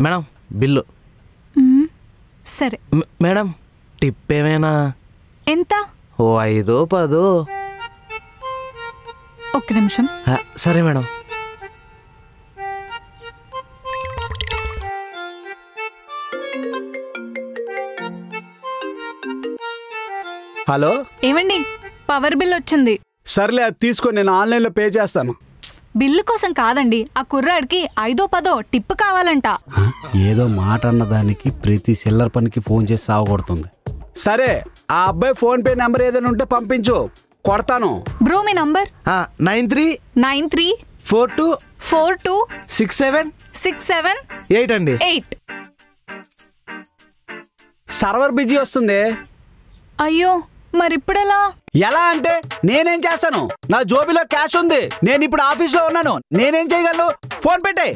Madam bill. సరే madam tip ఏమైనా? ఎంత? ఓ 5 10. ఒక్క నిమిషం. సరే మేడం. హలో ఏమండి, పవర్ బిల్ వచ్చింది. సర్లే అది తీసుకో, నేను ఆన్లైన్లో పే చేస్తాను. బిల్లు కోసం కాదండి, ఆ కుర్రాడికి 5 10 టిప్ కావాలంట. ఏదో మాట అన్నదానికి ప్రతి సిల్లర్ పనికి ఫోన్ చేసి సావగొడుతుంది. సరే, ఆ అబ్బాయి ఫోన్ పే నెంబర్ ఏదైనా ఉంటే పంపించు, కొడతాను. బ్రో మీ నంబర్ 9342676768 అండి. సర్వర్ బిజీ వస్తుంది. అయ్యో, మరిప్పుడెలా? ఎలా అంటే నేనేం చేస్తాను? నా జోబీలో క్యాష్ ఉంది, నేను ఇప్పుడు ఆఫీస్లో ఉన్నాను, నేనేం చేయగలను? ఫోన్ పెట్టే.